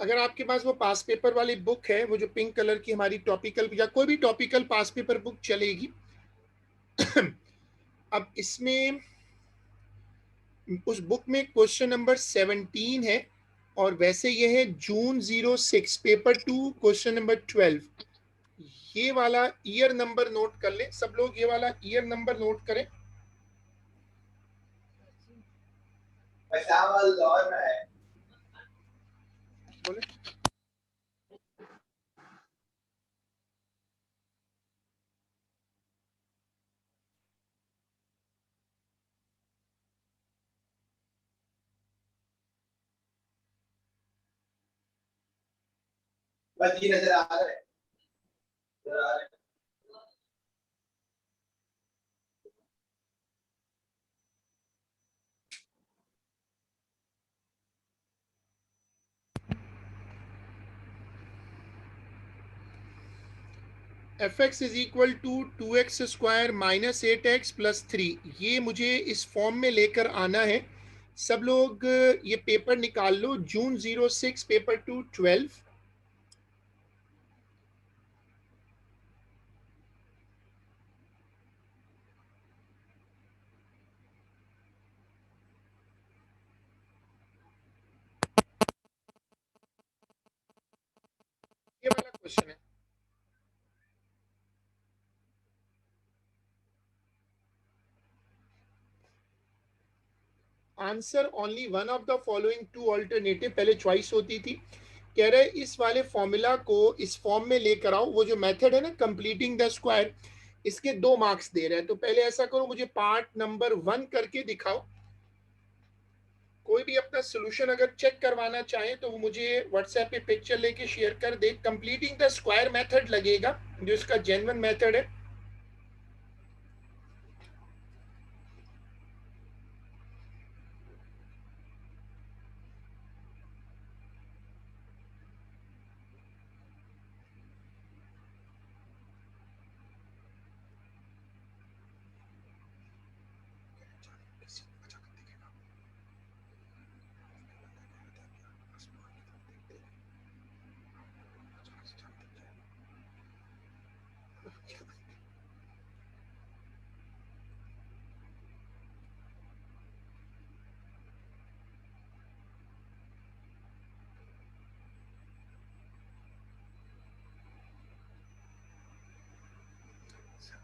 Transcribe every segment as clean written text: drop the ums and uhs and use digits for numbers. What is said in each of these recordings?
अगर आपके पास वो पास पेपर वाली बुक है, वो जो पिंक कलर की हमारी टॉपिकल या कोई भी टॉपिकल पास पेपर बुक चलेगी। अब इसमें उस बुक में क्वेश्चन नंबर 17 है और वैसे ये है जून 06 पेपर 2 क्वेश्चन नंबर 12। ये वाला ईयर नंबर नोट कर लें सब लोग, ये वाला ईयर नंबर नोट करें। बोले नजर आ रहा है। F X is equal to 2x square minus 8x plus 3, ये मुझे इस फॉर्म में लेकर आना है। सब लोग ये पेपर निकाल लो, जून 06 पेपर 2 12। ये वाला क्वेश्चन है। Answer only one of the following two alternative, पहले चॉइस होती थी। कह रहे इस वाले फॉर्मूला को इस फॉर्म में लेकर आओ। वो जो मेथड है ना कंप्लीटिंग द स्क्वायर, इसके 2 मार्क्स दे रहे हैं। तो पहले ऐसा करो, मुझे पार्ट नंबर 1 करके दिखाओ। कोई भी अपना सोल्यूशन अगर चेक करवाना चाहे तो वो मुझे व्हाट्सएप पे पिक्चर लेके शेयर कर दे। कंप्लीटिंग द स्क्वायर मेथड लगेगा जो इसका जेन्युइन मेथड है।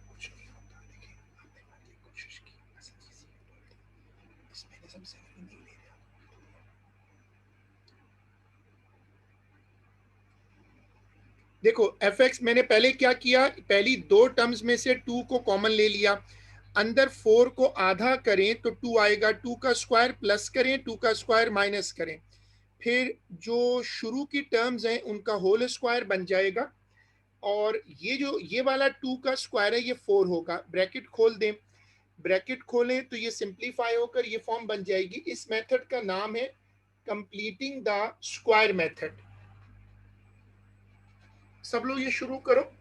कुछ नहीं होता, देखिए आपने मान ली कोशिश की, ऐसा चीज इसमें सबसे नहीं ले रहा। देखो एफ एक्स मैंने पहले क्या किया, पहली 2 टर्म्स में से 2 को कॉमन ले लिया। अंदर 4 को आधा करें तो 2 आएगा, 2 का स्क्वायर प्लस करें, 2 का स्क्वायर माइनस करें, फिर जो शुरू की टर्म्स हैं उनका होल स्क्वायर बन जाएगा। और ये वाला 2 का स्क्वायर है, ये 4 होगा। ब्रैकेट खोल दें, ब्रैकेट खोलें तो ये सिंप्लीफाई होकर ये फॉर्म बन जाएगी। इस मेथड का नाम है कंप्लीटिंग द स्क्वायर मेथड। सब लोग ये शुरू करो।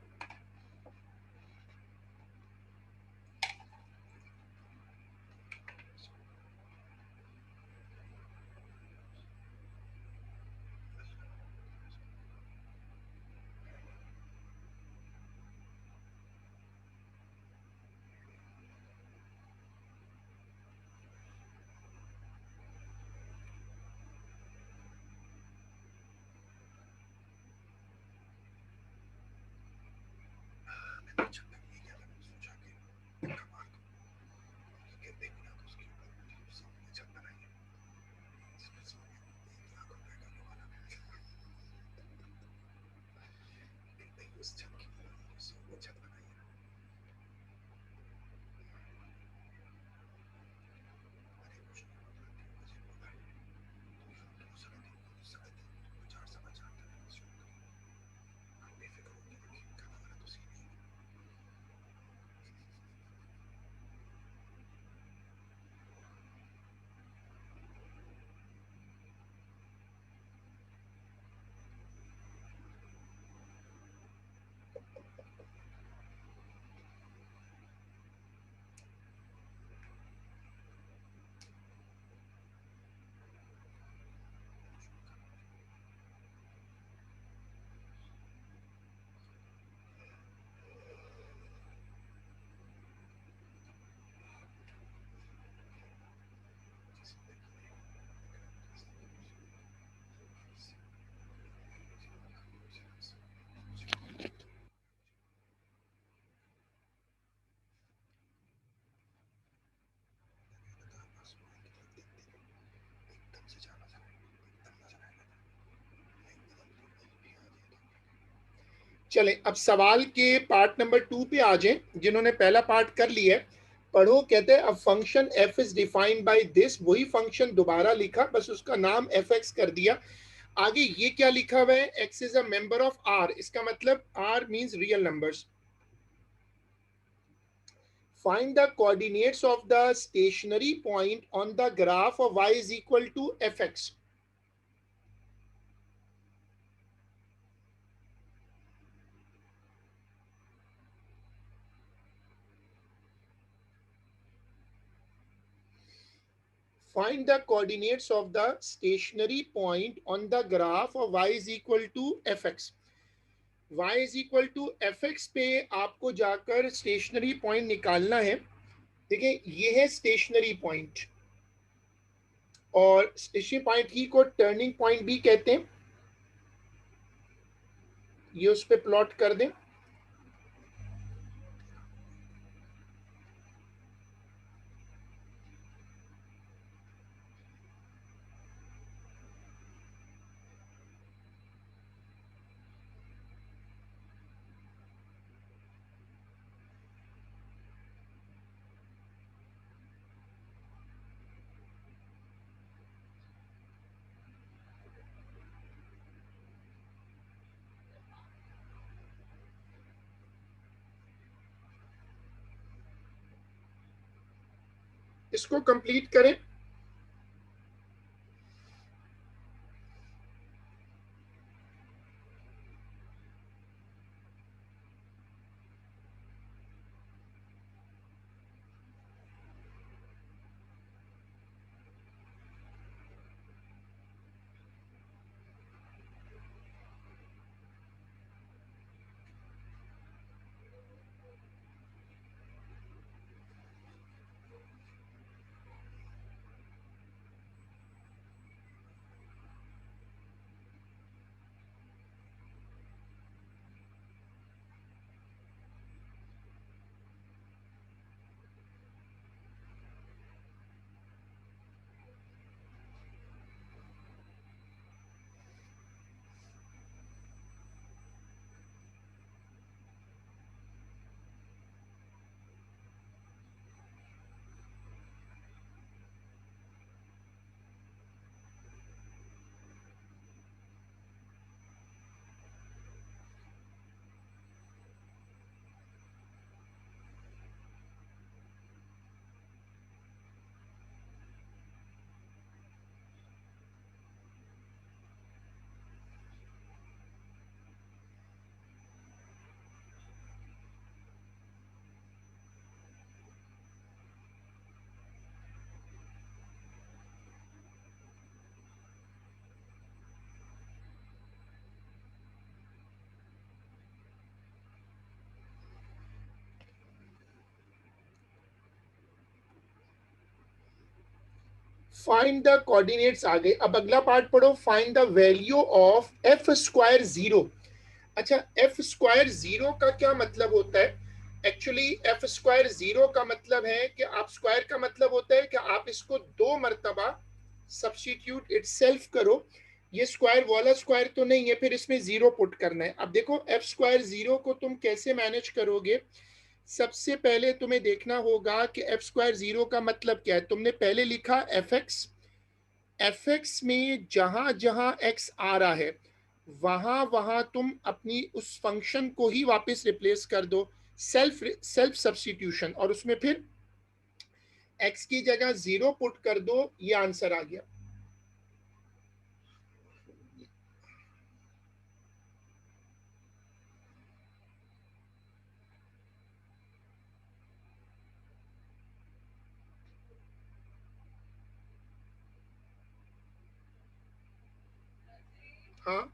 चले अब सवाल के पार्ट नंबर 2 पे आ जाएं। जिन्होंने पहला पार्ट कर लिया है पढ़ो। कहते हैं अ function F is defined by this, वही फंक्शन दोबारा लिखा, बस उसका नाम एफ एक्स कर दिया। आगे ये क्या लिखा हुआ है, X is a member of R, इसका मतलब R means real numbers. Find the coordinates of the stationary point on the graph of y is equal to fx. Find the coordinates of the stationary point on the graph of y is equal to fx. y is equal to fx पे आपको जाकर stationary point निकालना है। देखिए ये है stationary point, और stationary point ही को टर्निंग पॉइंट भी कहते हैं। ये उस पर प्लॉट कर दें। इसको कंप्लीट करें। फाइंड द कोऑर्डिनेट्स आ गए। अब अगला पार्ट पढ़ो, find the value of F square zero. अच्छा, एफ स्क्वायर जीरो का क्या मतलब होता है? एक्चुअली एफ स्क्वायर जीरो का मतलब है कि आप स्क्वायर का मतलब होता है कि आप इसको दो मर्तबा सब्स्टिट्यूट इटसेल्फ करो। ये स्क्वायर वाला स्क्वायर तो नहीं है, फिर इसमें जीरो पुट करना है। अब देखो एफ स्क्वायर जीरो को तुम कैसे मैनेज करोगे। सबसे पहले तुम्हें देखना होगा कि एफ स्क्वायर जीरो का मतलब क्या है। तुमने पहले लिखा एफ एक्स, एफ एक्स में जहां जहां एक्स आ रहा है वहां वहां तुम अपनी उस फंक्शन को ही वापस रिप्लेस कर दो, सेल्फ सेल्फ सब्स्टिट्यूशन, और उसमें फिर एक्स की जगह जीरो पुट कर दो। ये आंसर आ गया। हाँ,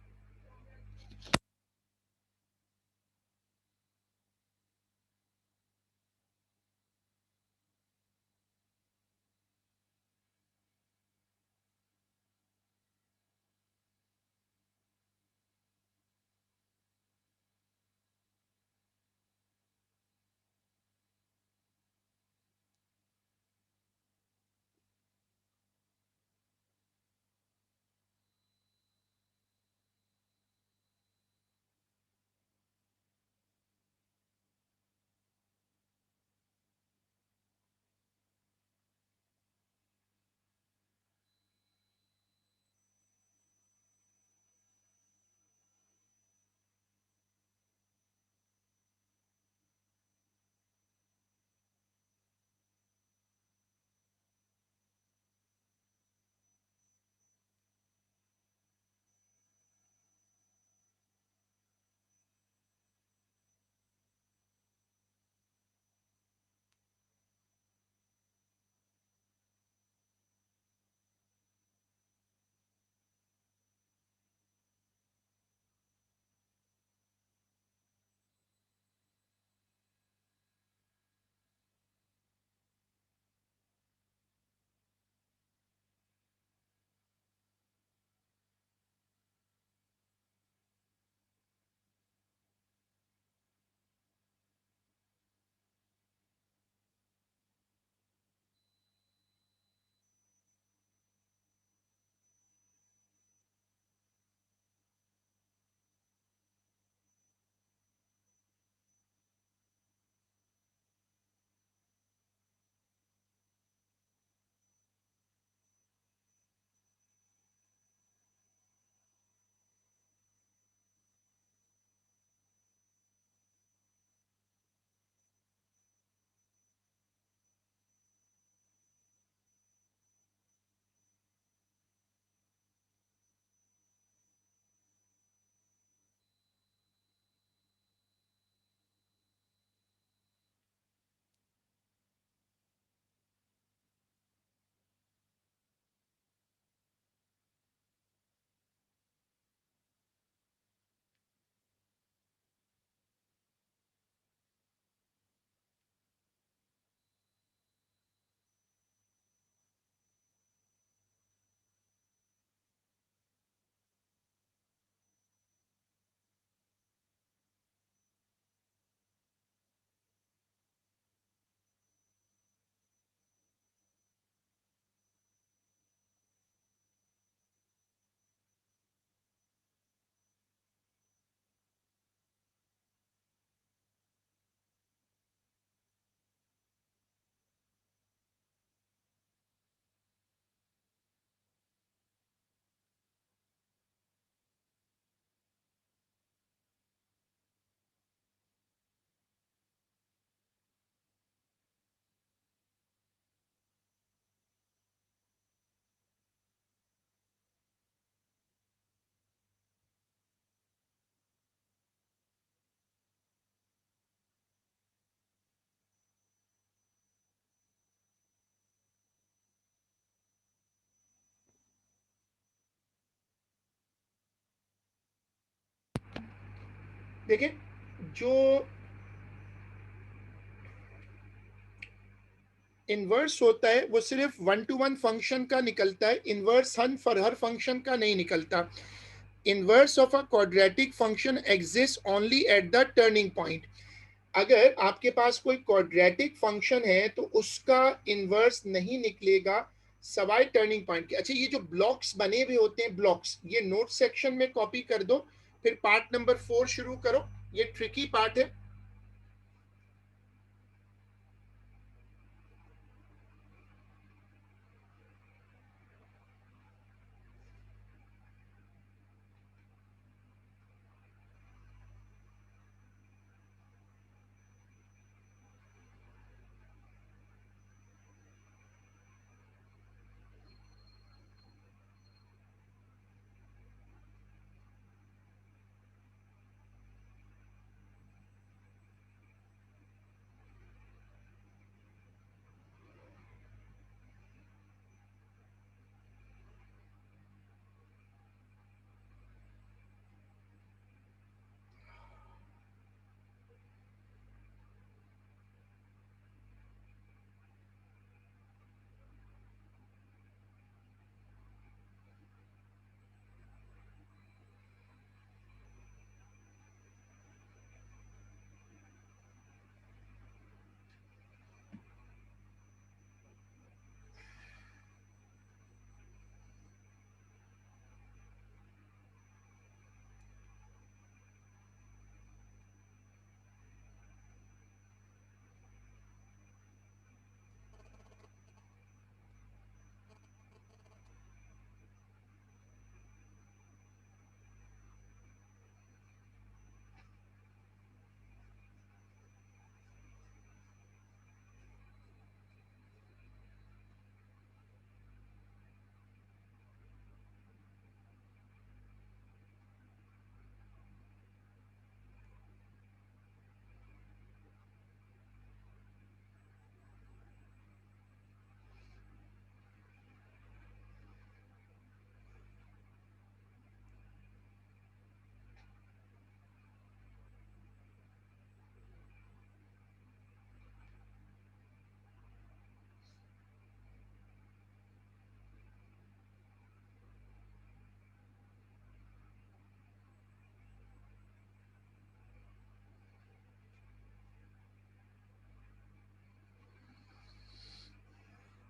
देखें, जो इनवर्स होता है वो सिर्फ 1 to 1 फंक्शन का निकलता है, इनवर्स हर फंक्शन का नहीं निकलता। Inverse of a quadratic function exist only at the turning point. अगर आपके पास कोई क्वाड्रेटिक फंक्शन है तो उसका इनवर्स नहीं निकलेगा सवाई टर्निंग पॉइंट के। अच्छा, ये जो ब्लॉक्स बने हुए होते हैं, ब्लॉक्स, ये नोट सेक्शन में कॉपी कर दो, फिर पार्ट नंबर 4 शुरू करो। ये ट्रिकी पार्ट है।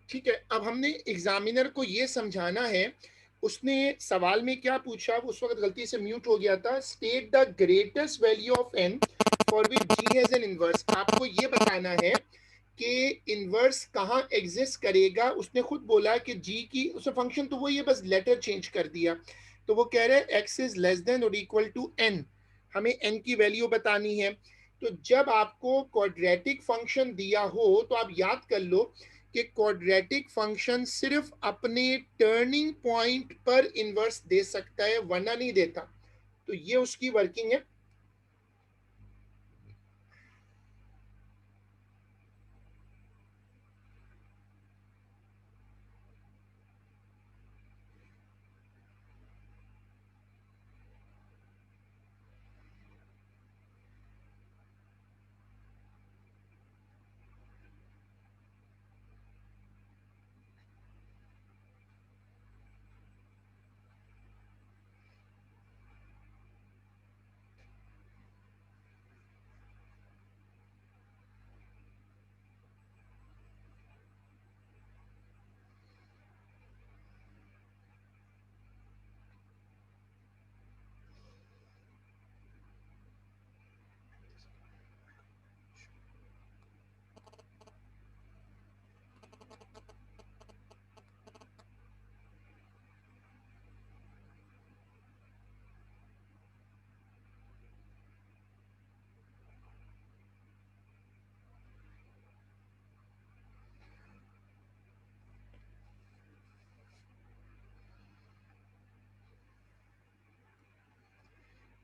ठीक है, अब हमने एग्जामिनर को ये समझाना है। उसने सवाल में क्या पूछा, उस वक्त गलती से म्यूट हो गया था। State the greatest value of N for which G has an inverse. आपको ये बताना है कि इनवर्स कहाँ एग्जिस्ट करेगा। उसने खुद बोला कि जी की, उसने फंक्शन तो वही है, बस लेटर चेंज कर दिया। तो वो कह रहे हैं एक्स इज लेस देन और इक्वल टू एन, हमें एन की वैल्यू बतानी है। तो जब आपको क्वाड्रेटिक फंक्शन दिया हो तो आप याद कर लो कि क्वाड्रेटिक फंक्शन सिर्फ अपने टर्निंग पॉइंट पर इनवर्स दे सकता है, वरना नहीं देता। तो ये उसकी वर्किंग है।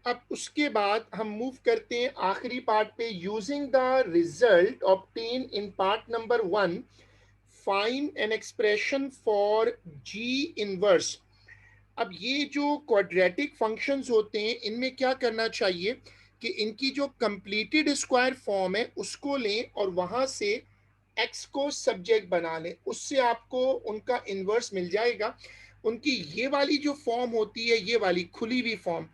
अब उसके बाद हम मूव करते हैं आखिरी पार्ट पे। Using the result obtain in part number 1, find an expression for ji inverse. अब ये जो क्वाड्रेटिक फंक्शंस होते हैं, इनमें क्या करना चाहिए कि इनकी जो कंप्लीटेड स्क्वायर फॉर्म है उसको लें और वहां से x को सब्जेक्ट बना लें, उससे आपको उनका इन्वर्स मिल जाएगा। उनकी ये वाली जो फॉर्म होती है, ये वाली खुली हुई फॉर्म,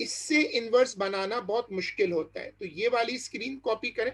इससे इन्वर्स बनाना बहुत मुश्किल होता है। तो ये वाली स्क्रीन कॉपी करें।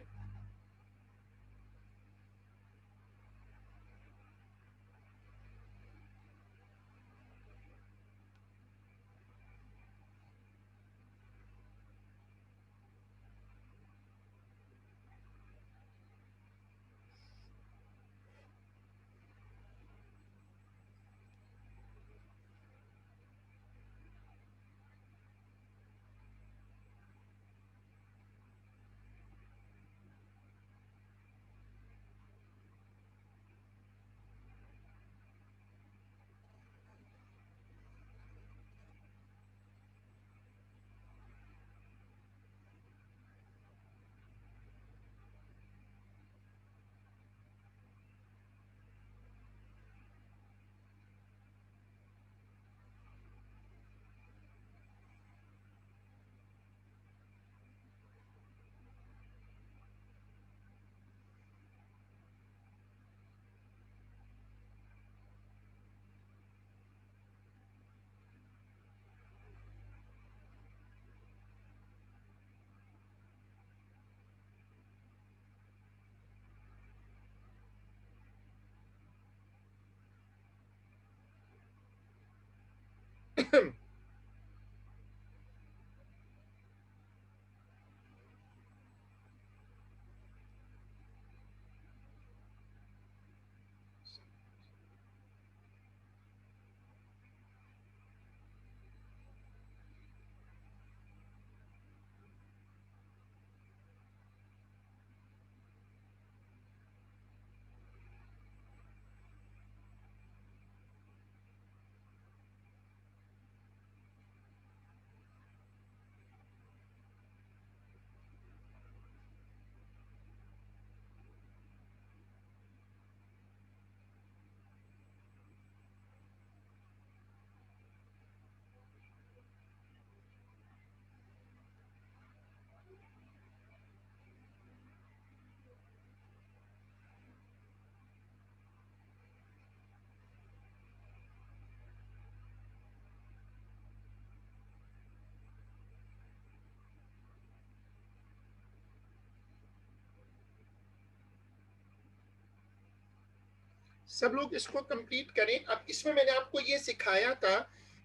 सब लोग इसको कंप्लीट करें। अब इसमें मैंने आपको ये सिखाया था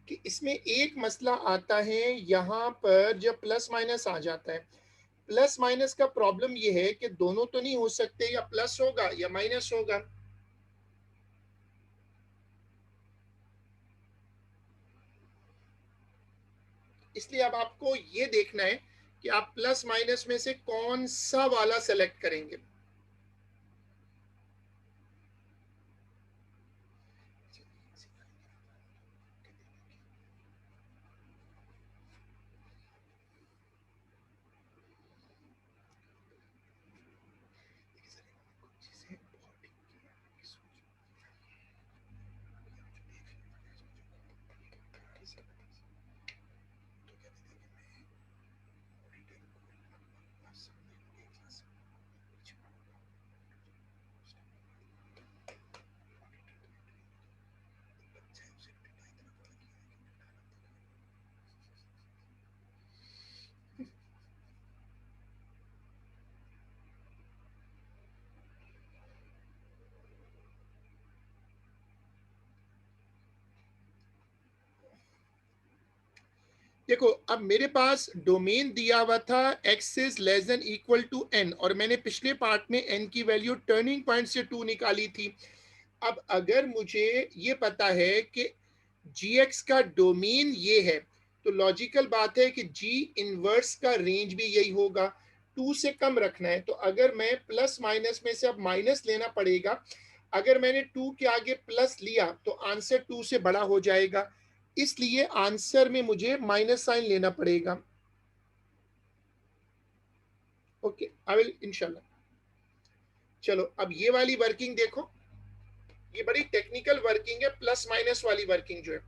कि इसमें एक मसला आता है, यहाँ पर जब प्लस माइनस आ जाता है, प्लस माइनस का प्रॉब्लम ये है कि दोनों तो नहीं हो सकते, या प्लस होगा या माइनस होगा। इसलिए अब आपको ये देखना है कि आप प्लस माइनस में से कौन सा वाला सेलेक्ट करेंगे। देखो, अब मेरे पास डोमेन दिया हुआ था x is less than equal to n, और मैंने पिछले पार्ट में n की वैल्यू टर्निंग पॉइंट से 2 निकाली थी। अब अगर मुझे ये पता है कि gx का डोमेन ये है, तो लॉजिकल बात है कि g इनवर्स का रेंज भी यही होगा, 2 से कम रखना है। तो अगर मैं प्लस माइनस में से अब माइनस लेना पड़ेगा, अगर मैंने 2 के आगे प्लस लिया तो आंसर 2 से बड़ा हो जाएगा, इसलिए आंसर में मुझे माइनस साइन लेना पड़ेगा। ओके, आई विल इंशाल्लाह। चलो अब ये वाली वर्किंग देखो, ये बड़ी टेक्निकल वर्किंग है, प्लस माइनस वाली वर्किंग जो है।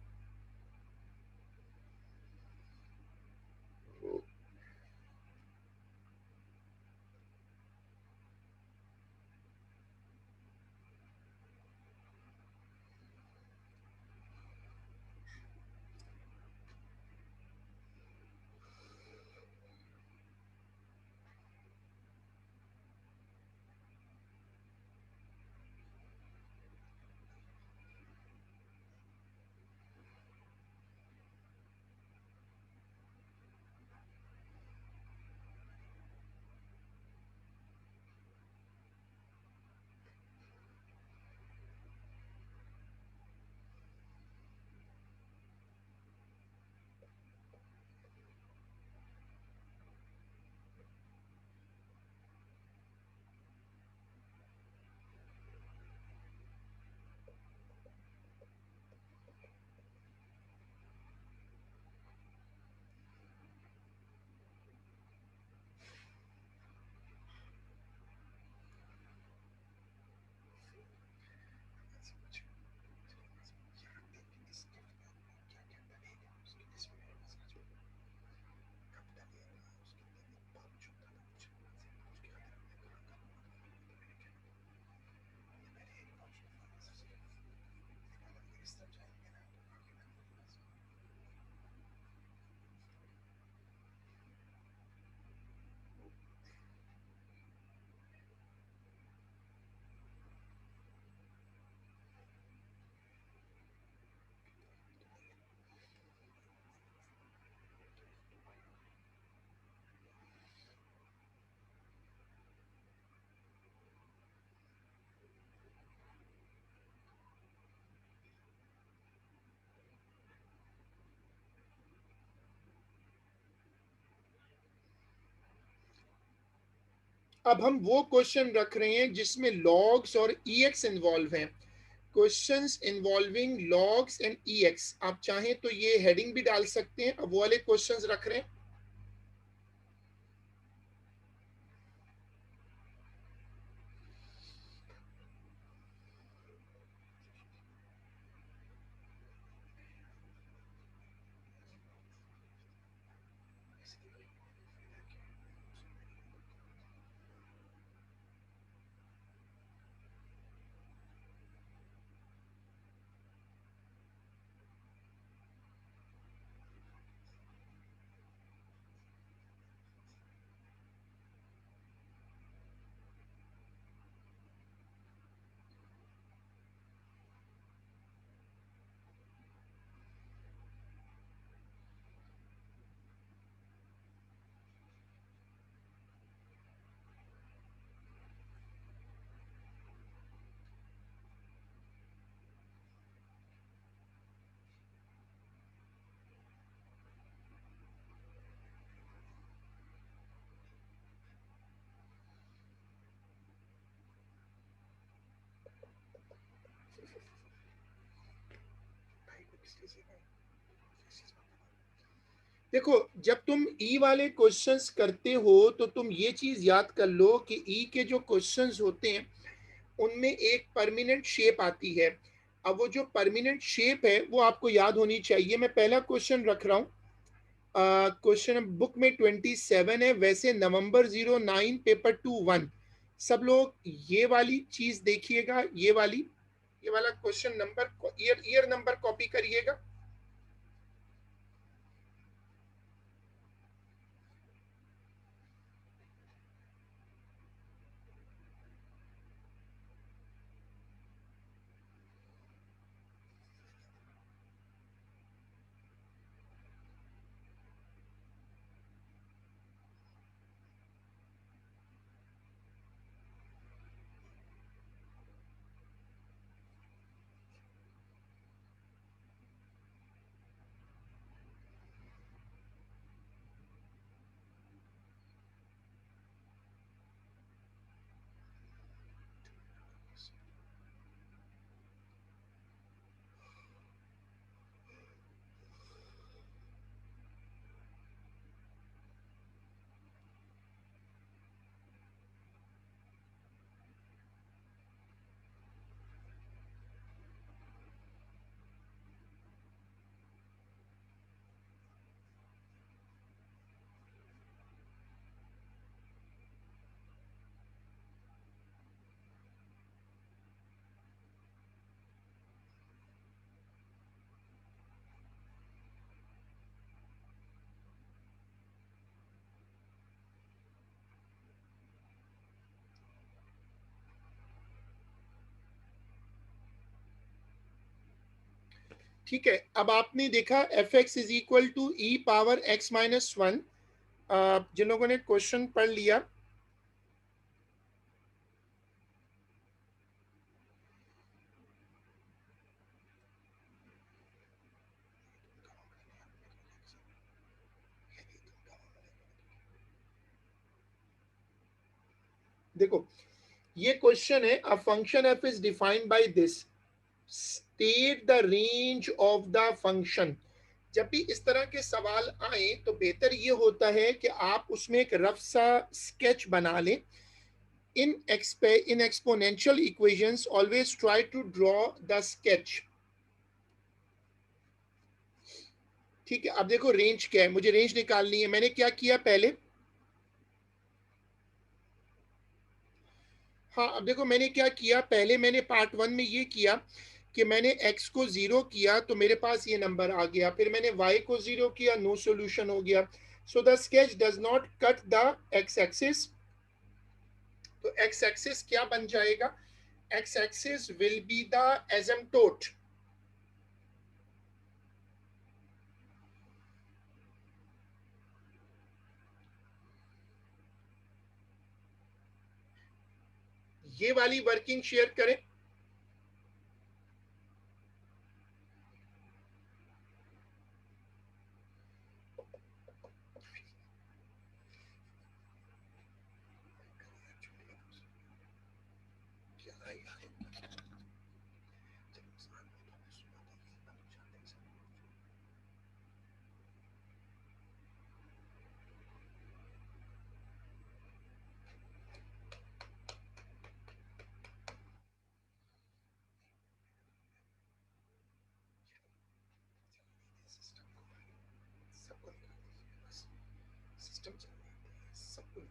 अब हम वो क्वेश्चन रख रहे हैं जिसमें लॉग्स और ईएक्स इन्वॉल्व हैं, questions involving logs and e x. आप चाहें तो ये हेडिंग भी डाल सकते हैं, अब वो वाले क्वेश्चंस रख रहे हैं। देखो, जब तुम ई वाले क्वेश्चंस करते हो तो तुम ये चीज याद कर लो कि ई के जो क्वेश्चंस होते हैं उनमें एक परमानेंट शेप आती है। अब वो जो परमानेंट शेप है वो आपको याद होनी चाहिए। मैं पहला क्वेश्चन रख रहा हूँ, क्वेश्चन बुक में 27 है, वैसे November 09 पेपर 2 1। सब लोग ये वाली चीज देखिएगा, ये वाला क्वेश्चन नंबर, ईयर नंबर कॉपी करिएगा। ठीक है, अब आपने देखा F X is equal to E power X minus 1। जिन लोगों ने क्वेश्चन पढ़ लिया, देखो ये क्वेश्चन है, a function F is defined by this, state the range of the function. जब भी इस तरह के सवाल आए तो बेहतर ये होता है कि आप उसमें एक रफ सा स्केच बना लें। In exponential equations, always try to draw the sketch। ठीक है, अब देखो रेंज क्या है, मुझे रेंज निकालनी है। मैंने क्या किया पहले, हाँ अब देखो मैंने क्या किया, पहले मैंने पार्ट 1 में ये किया कि मैंने x को 0 किया तो मेरे पास ये नंबर आ गया, फिर मैंने y को 0 किया, नो सॉल्यूशन हो गया। So the sketch does not cut the x axis. तो x एक्सिस क्या बन जाएगा, x axis will be the asymptote. ये वाली वर्किंग शेयर करें। सिस्टम सब कुछ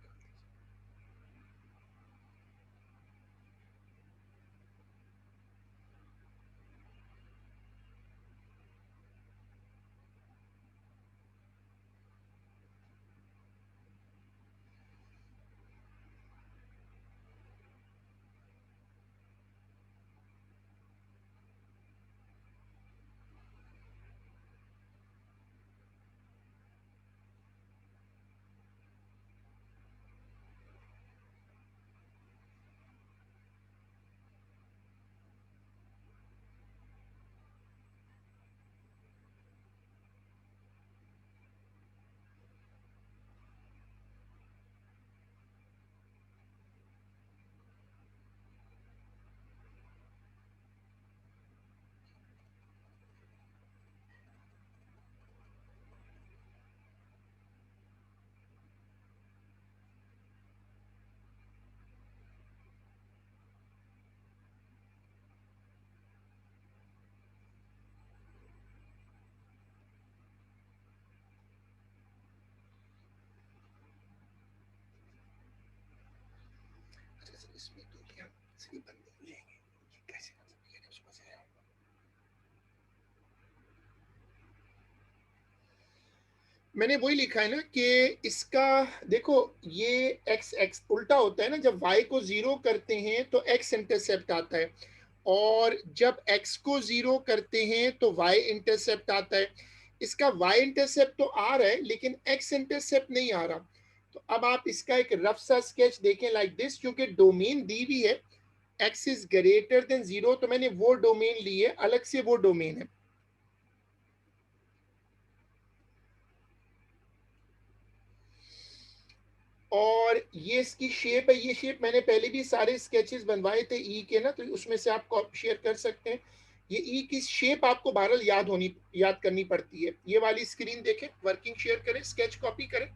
इसमें तो क्या सही बंद नहीं हो जाएंगे, ये कैसे उसमें से मैंने वही लिखा है ना कि इसका देखो ये एक्स एक्स उल्टा होता है ना, जब y को 0 करते हैं तो x इंटरसेप्ट आता है, और जब x को 0 करते हैं तो y इंटरसेप्ट आता है। इसका y इंटरसेप्ट तो आ रहा है लेकिन x इंटरसेप्ट नहीं आ रहा। तो अब आप इसका एक रफ सा स्केच देखें लाइक दिस, क्योंकि डोमेन दी हुई है x इज ग्रेटर देन 0, तो मैंने वो डोमेन ली है, अलग से वो डोमेन है। और ये इसकी शेप है, ये शेप मैंने पहले भी सारे स्केचेस बनवाए थे ई के ना, तो उसमें से आप शेयर कर सकते हैं। ये ई की शेप आपको बहरहाल याद करनी पड़ती है। ये वाली स्क्रीन देखें, वर्किंग शेयर करें, स्केच कॉपी करें।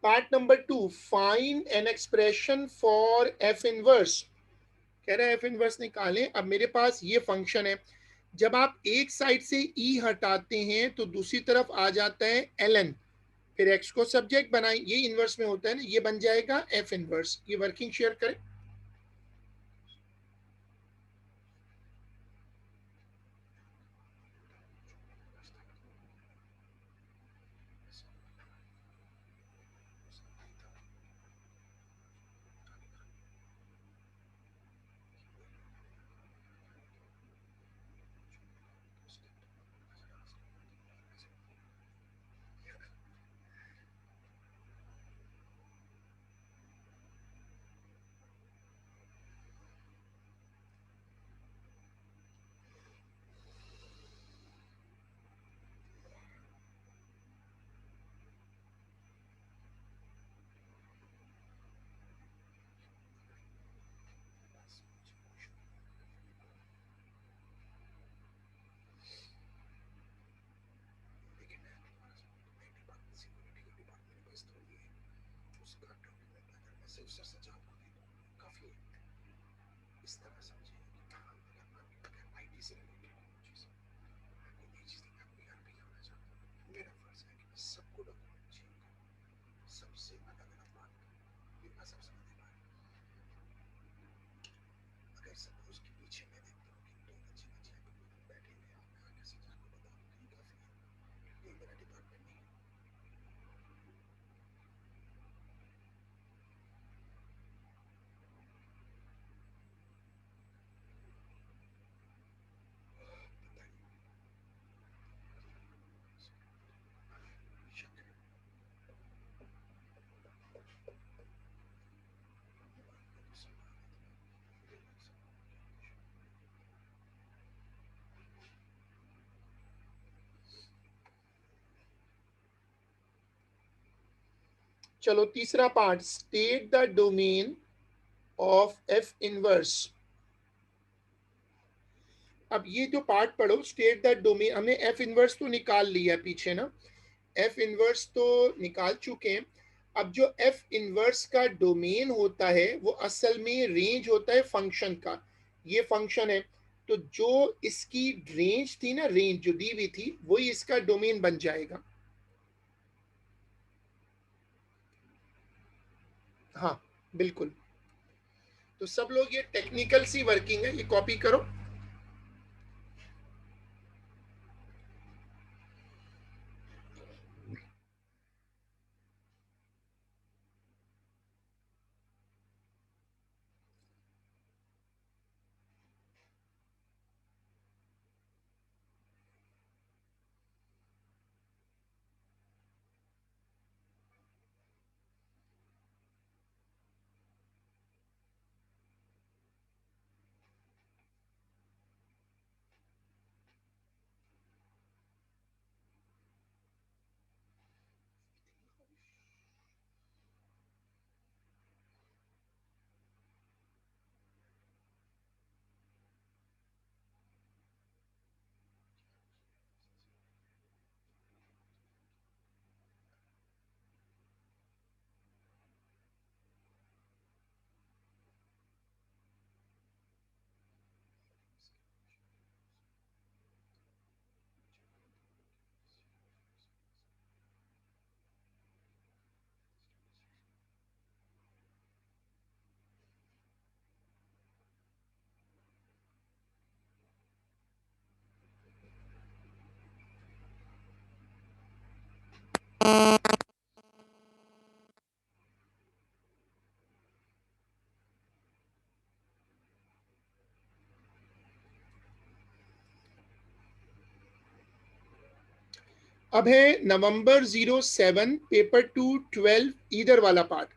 Part number 2, find an expression for F inverse. कह रहा है एफ इनवर्स निकालें। अब मेरे पास ये फंक्शन है, जब आप एक साइड से ई हटाते हैं तो दूसरी तरफ आ जाता है ln, फिर एक्स को सब्जेक्ट बनाएं, ये इनवर्स में होता है ना, ये बन जाएगा एफ इनवर्स। ये वर्किंग शेयर करें। चलो तीसरा part, state the domain of F inverse. अब ये जो पार्ट पढ़ो, स्टेट द डोमेन, हमने एफ इनवर्स तो निकाल लिया पीछे ना, एफ इनवर्स तो निकाल चुके हैं। अब जो एफ इनवर्स का डोमेन होता है वो असल में रेंज होता है फंक्शन का। ये फंक्शन है, तो जो इसकी रेंज थी ना, रेंज जो दी हुई थी वही इसका डोमेन बन जाएगा। हाँ बिल्कुल। तो सब लोग ये टेक्निकल सी वर्किंग है, ये कॉपी करो। अब है नवंबर 07 पेपर 212 ईदर वाला पार्ट।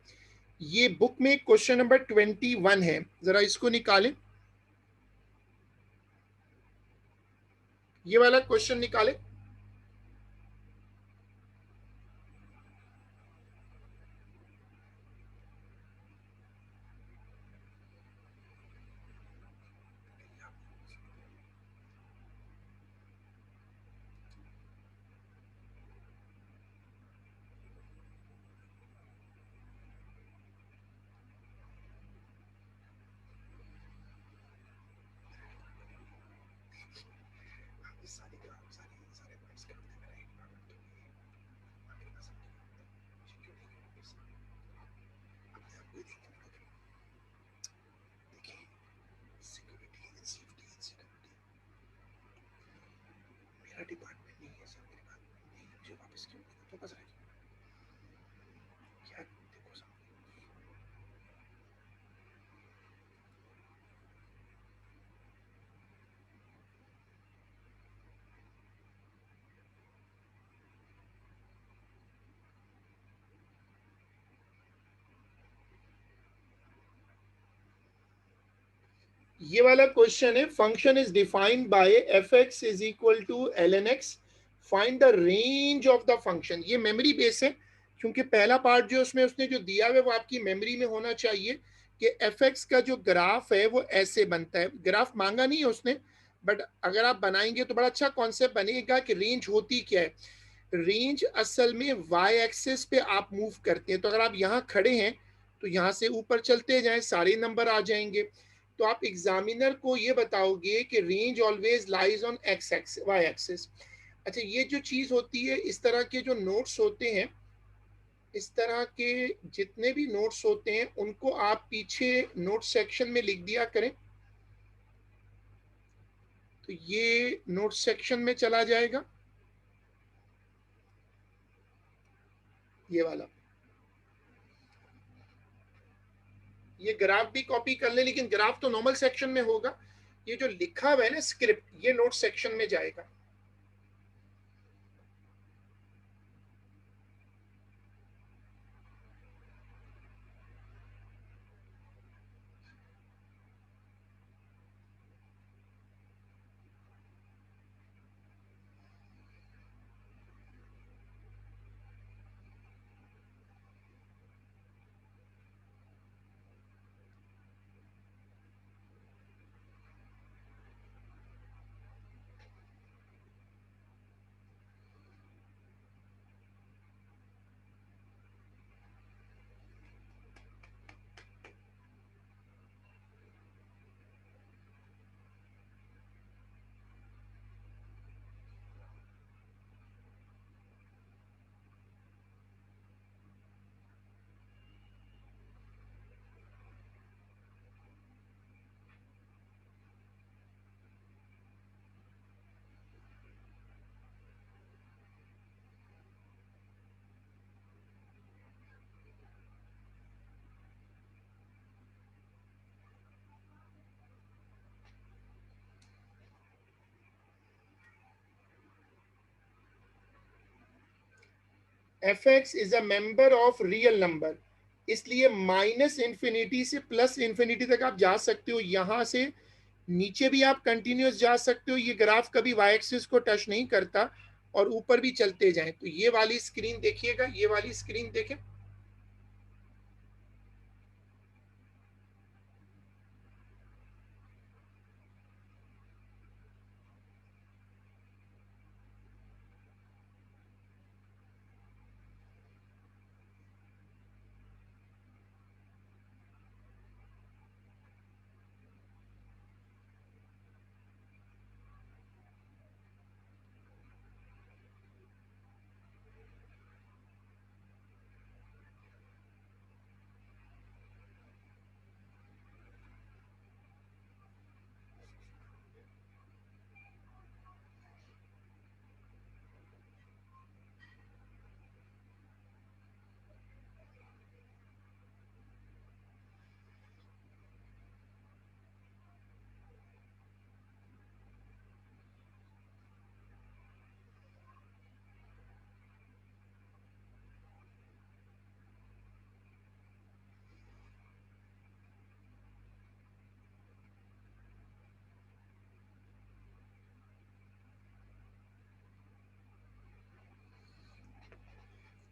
ये बुक में क्वेश्चन नंबर 21 है, जरा इसको निकालें, ये वाला क्वेश्चन निकालें। डिपार्टमेंट नहीं है सर, मेरे पास नहीं, मुझे वापस क्यों तो बस क्या देखो सर। ये वाला क्वेश्चन है, function is defined by F X is equal to L N X, find the range of the function. ये मेमोरी बेस है, क्योंकि पहला पार्ट जो उसमें उसने जो दिया है वो आपकी मेमोरी में होना चाहिए कि एफ एक्स का जो ग्राफ है वो ऐसे बनता है। ग्राफ मांगा नहीं है उसने, बट अगर आप बनाएंगे तो बड़ा अच्छा कॉन्सेप्ट बनेगा कि रेंज होती क्या है। रेंज असल में वाई एक्सिस पे आप मूव करते हैं, तो अगर आप यहाँ खड़े हैं तो यहाँ से ऊपर चलते जाएं, सारे नंबर आ जाएंगे। तो आप एग्जामिनर को ये बताओगे कि range always lies on X axis, Y axis. अच्छा, ये जो चीज होती है, इस तरह के जो नोट्स होते हैं, इस तरह के जितने भी नोट्स होते हैं उनको आप पीछे नोट सेक्शन में लिख दिया करें, तो ये नोट सेक्शन में चला जाएगा, ये वाला। ये ग्राफ भी कॉपी कर ले, लेकिन ग्राफ तो नॉर्मल सेक्शन में होगा, ये जो लिखा हुआ है ना स्क्रिप्ट, ये नोट सेक्शन में जाएगा। F X is a member of real number, इसलिए माइनस इंफिनिटी से प्लस इंफिनिटी तक आप जा सकते हो, यहां से नीचे भी आप कंटिन्यूस जा सकते हो, ये ग्राफ कभी वाई एक्सिस को टच नहीं करता, और ऊपर भी चलते जाएं। तो ये वाली स्क्रीन देखिएगा, ये वाली स्क्रीन देखें,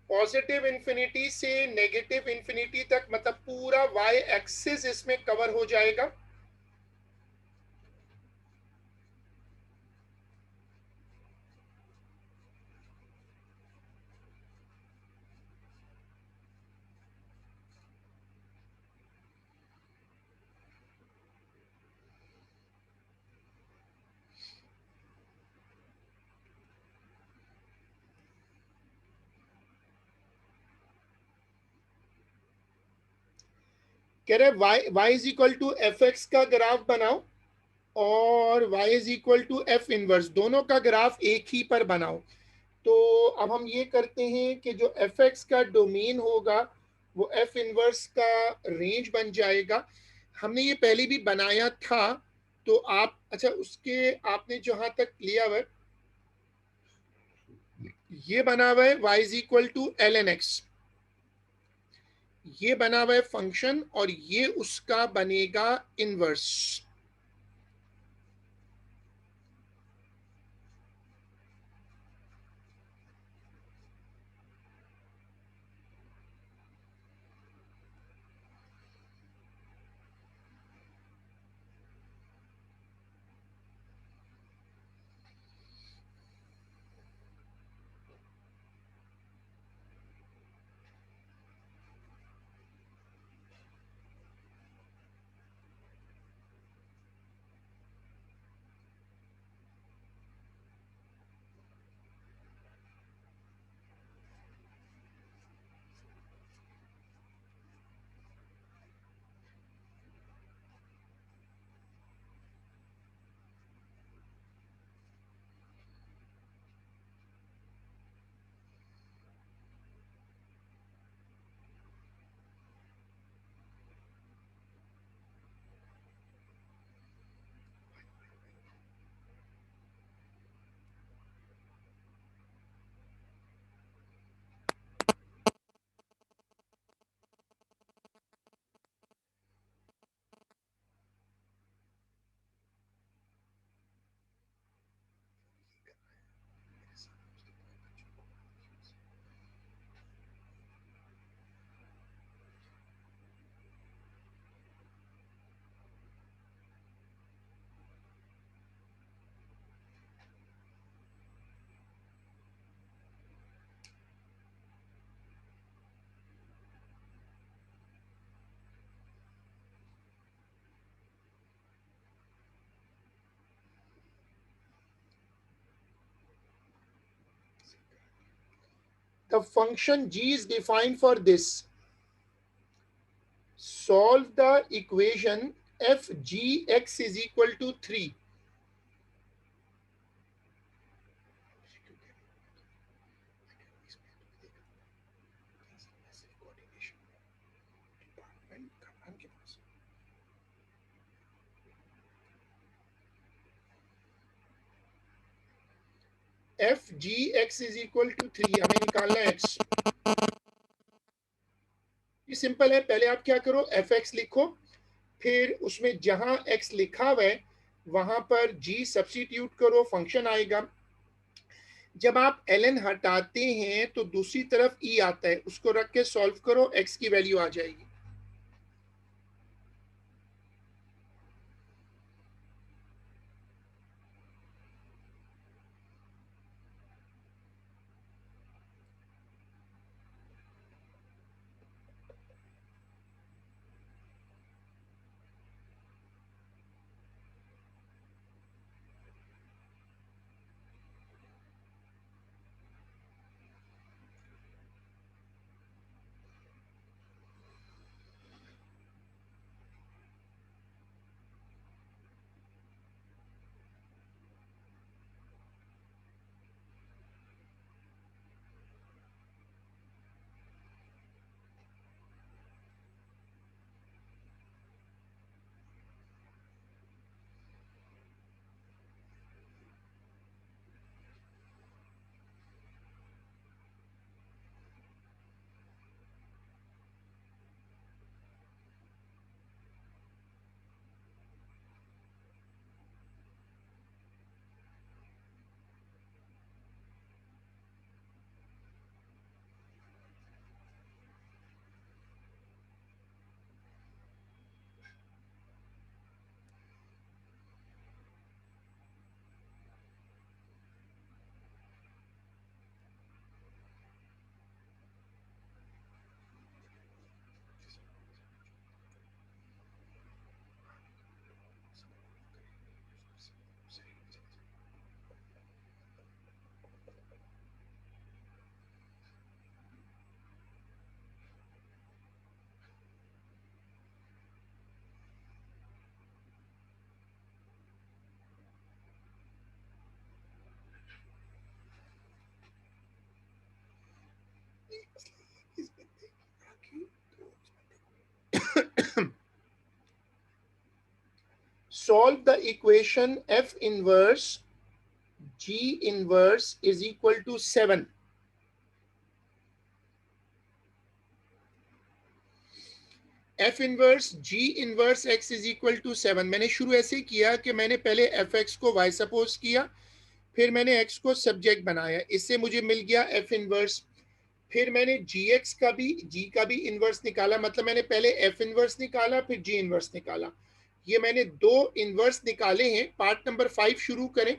पॉजिटिव इंफिनिटी से नेगेटिव इंफिनिटी तक, मतलब पूरा वाई एक्सिस इसमें कवर हो जाएगा। कह रहे Y is equal to F X का ग्राफ बनाओ और y is equal to F inverse, दोनों का ग्राफ एक ही पर बनाओ। तो अब हम ये करते हैं कि जो एफ एक्स का डोमेन होगा वो एफ इनवर्स का रेंज बन जाएगा। हमने ये पहले भी बनाया था, तो आप अच्छा उसके आपने जहां तक लिया हुआ है, ये बना हुआ है y is equal to L N X, ये बना हुआ है फंक्शन, और ये उसका बनेगा inverse. The function g is defined for this. Solve the equation f g x is equal to 3. F G X is equal to 3, हमें निकालना है एक्स। ये सिंपल है, पहले आप क्या करो, एफ एक्स लिखो, फिर उसमें जहां एक्स लिखा हुआ है वहां पर जी सब्स्टिट्यूट करो, फंक्शन आएगा। जब आप ln हटाते हैं तो दूसरी तरफ ई आता है, उसको रख के सॉल्व करो, एक्स की वैल्यू आ जाएगी। Solve the equation f inverse g inverse is equal to 7. f inverse g इनवर्स x इज इक्वल टू 7। मैंने शुरू ऐसे किया कि मैंने पहले एफ एक्स को y सपोज किया, फिर मैंने x को सब्जेक्ट बनाया, इससे मुझे मिल गया f इनवर्स। फिर मैंने gx का भी g का भी इनवर्स निकाला, मतलब मैंने पहले f इनवर्स निकाला फिर g इनवर्स निकाला। ये मैंने दो इनवर्स निकाले हैं। पार्ट नंबर 5 शुरू करें।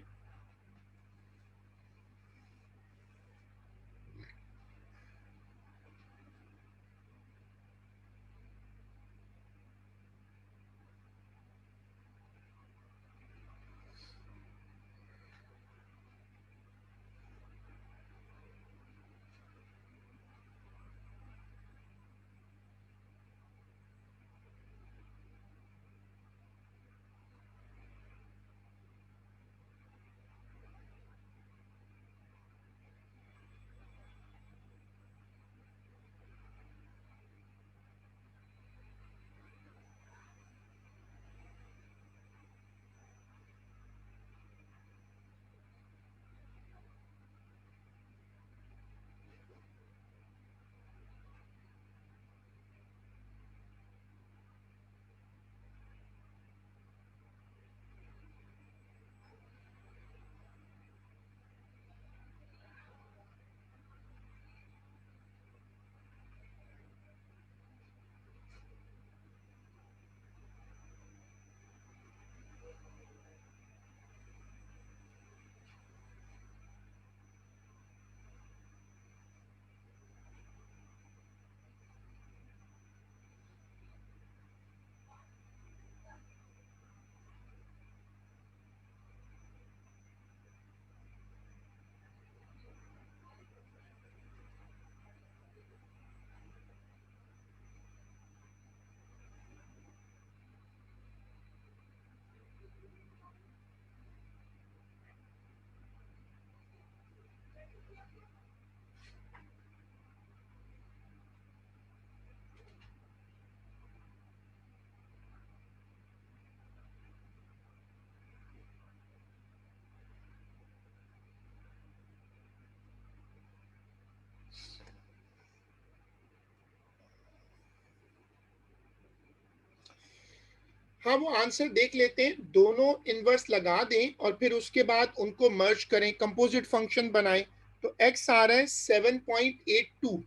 हाँ, वो आंसर देख लेते हैं, दोनों इनवर्स लगा दें और फिर उसके बाद उनको मर्ज करें, कंपोजिट फंक्शन बनाएं। तो x आ रहा है 7.82,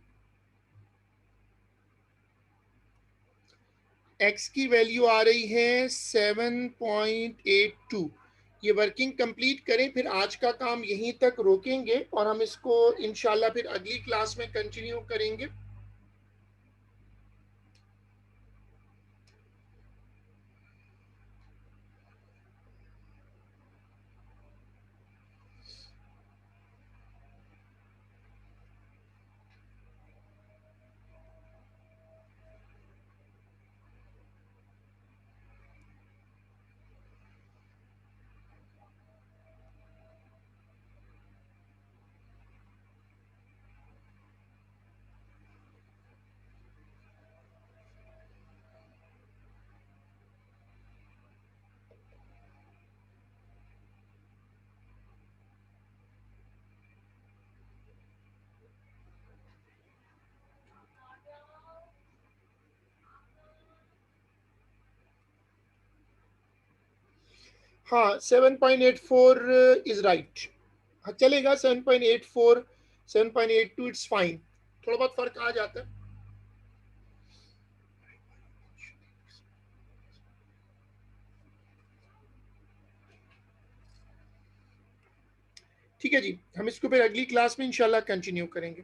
x की वैल्यू आ रही है 7.82। ये वर्किंग कंप्लीट करें, फिर आज का काम यहीं तक रोकेंगे और हम इसको इंशाल्लाह फिर अगली क्लास में कंटिन्यू करेंगे। हाँ, 7.84 इज राइट। हाँ चलेगा, 7.84, 7.82 इट्स फाइन। थोड़ा बहुत फर्क आ जाता है। ठीक है जी, हम इसको फिर अगली क्लास में इंशाल्लाह कंटिन्यू करेंगे।